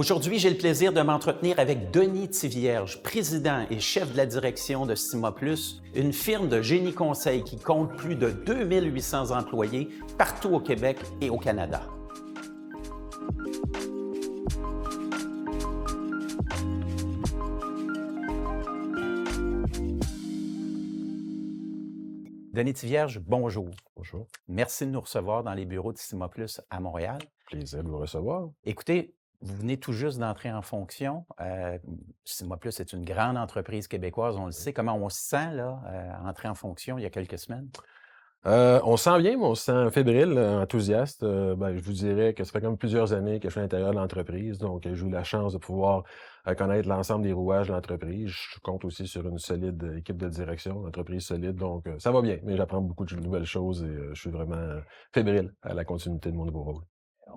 Aujourd'hui, j'ai le plaisir de m'entretenir avec Denis Tivierge, président et chef de la direction de Stima Plus, une firme de génie conseil qui compte plus de 2800 employés partout au Québec et au Canada. Denis Tivierge, bonjour. Bonjour. Merci de nous recevoir dans les bureaux de Stima Plus à Montréal. Plaisir de vous recevoir. Écoutez, vous venez tout juste d'entrer en fonction. Stima Plus est une grande entreprise québécoise, on le sait. Comment on se sent, là, entrer en fonction il y a quelques semaines? On se sent bien, mais on se sent fébrile, enthousiaste. Je vous dirais que ça fait quand même plusieurs années que je suis à l'intérieur de l'entreprise, donc j'ai eu la chance de pouvoir connaître l'ensemble des rouages de l'entreprise. Je compte aussi sur une solide équipe de direction, une entreprise solide, donc ça va bien, mais j'apprends beaucoup de nouvelles choses et je suis vraiment fébrile à la continuité de mon nouveau rôle.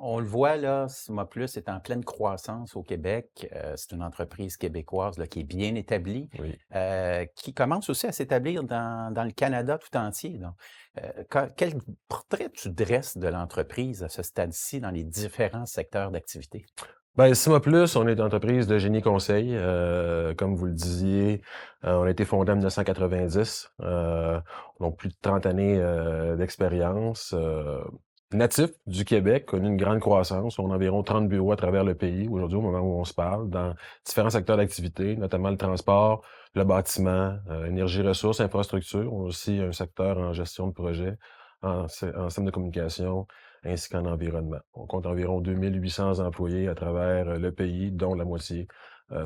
On le voit, là, Stima Plus est en pleine croissance au Québec. C'est une entreprise québécoise là, qui est bien établie, Oui. qui commence aussi à s'établir dans le Canada tout entier. Donc, quel portrait tu dresses de l'entreprise à ce stade-ci dans les différents secteurs d'activité? Stima Plus, on est une entreprise de génie conseil. Comme vous le disiez, on a été fondé en 1990. Donc, plus de 30 années d'expérience. Natif du Québec, connu une grande croissance. On a environ 30 bureaux à travers le pays aujourd'hui, au moment où on se parle, dans différents secteurs d'activité, notamment le transport, le bâtiment, énergie, ressources, infrastructure. On a aussi un secteur en gestion de projet, en système de communication, ainsi qu'en environnement. On compte environ 2800 employés à travers le pays, dont la moitié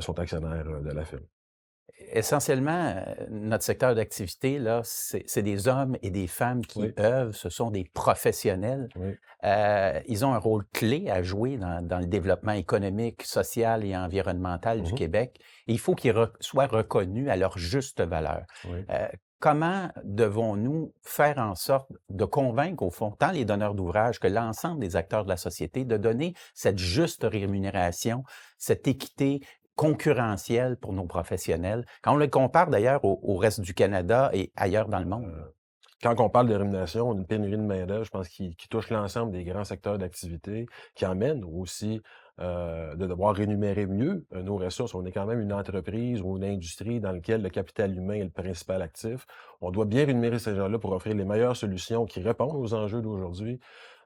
sont actionnaires de la firme. Essentiellement, notre secteur d'activité, là, c'est des hommes et des femmes qui Oui, œuvrent, ce sont des professionnels. oui. Ils ont un rôle clé à jouer dans le développement économique, social et environnemental du Mhm. Québec. Et il faut qu'ils soient reconnus à leur juste valeur. Oui. Comment devons-nous faire en sorte de convaincre, au fond, tant les donneurs d'ouvrage que l'ensemble des acteurs de la société de donner cette juste rémunération, cette équité concurrentielle pour nos professionnels, quand on le compare d'ailleurs au reste du Canada et ailleurs dans le monde? Quand on parle de rémunération, on a une pénurie de main-d'œuvre, je pense, qui touche l'ensemble des grands secteurs d'activité, qui amène aussi de devoir rémunérer mieux nos ressources. On est quand même une entreprise ou une industrie dans laquelle le capital humain est le principal actif. On doit bien rémunérer ces gens-là pour offrir les meilleures solutions qui répondent aux enjeux d'aujourd'hui.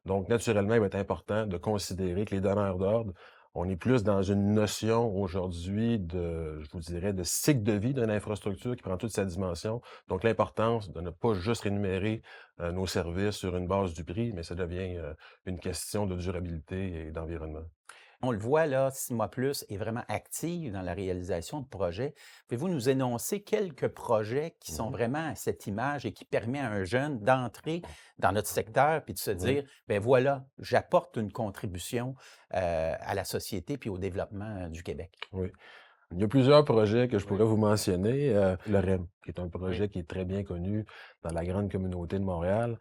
Donc, naturellement, il va être important de considérer que les donneurs d'ordre, on est plus dans une notion aujourd'hui de, je vous dirais, de cycle de vie d'une infrastructure qui prend toute sa dimension. Donc, l'importance de ne pas juste rémunérer nos services sur une base du prix, mais ça devient une question de durabilité et d'environnement. On le voit là, Sima Plus est vraiment active dans la réalisation de projets. Pouvez-vous nous énoncer quelques projets qui sont Mhm. vraiment à cette image et qui permet à un jeune d'entrer dans notre secteur puis de se Oui. dire, ben voilà, j'apporte une contribution à la société puis au développement du Québec. Oui. Il y a plusieurs projets que je pourrais vous mentionner. Le REM, qui est un Oui. projet qui est très bien connu dans la grande communauté de Montréal.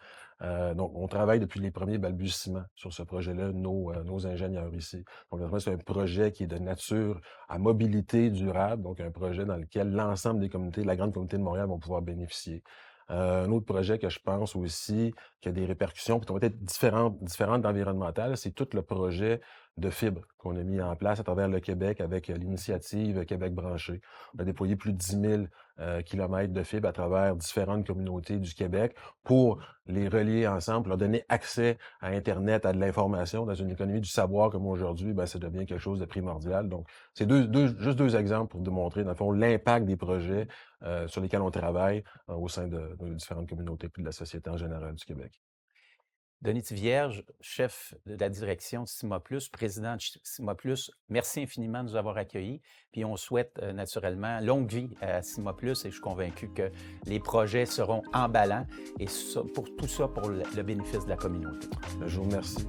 Donc, on travaille depuis les premiers balbutiements sur ce projet-là, nos ingénieurs ici. Donc, c'est un projet qui est de nature à mobilité durable, donc un projet dans lequel l'ensemble des communautés, la grande communauté de Montréal vont pouvoir bénéficier. Un autre projet que je pense aussi qui a des répercussions, qui vont être différentes d'environnementales, c'est tout le projet de fibre qu'on a mis en place à travers le Québec avec l'initiative Québec branché. On a déployé plus de 10 000 kilomètres de fibre à travers différentes communautés du Québec pour les relier ensemble, pour leur donner accès à Internet, à de l'information. Dans une économie du savoir comme aujourd'hui, ça devient quelque chose de primordial. Donc, c'est juste deux exemples pour démontrer, dans le fond, l'impact des projets sur lesquels on travaille au sein de nos différentes communautés et de la société en général du Québec. Denis Tivierge, chef de la direction de Stima Plus, président de Stima Plus, merci infiniment de nous avoir accueillis. Puis on souhaite naturellement longue vie à Stima Plus et je suis convaincu que les projets seront emballants et pour tout ça pour le bénéfice de la communauté. Je vous remercie.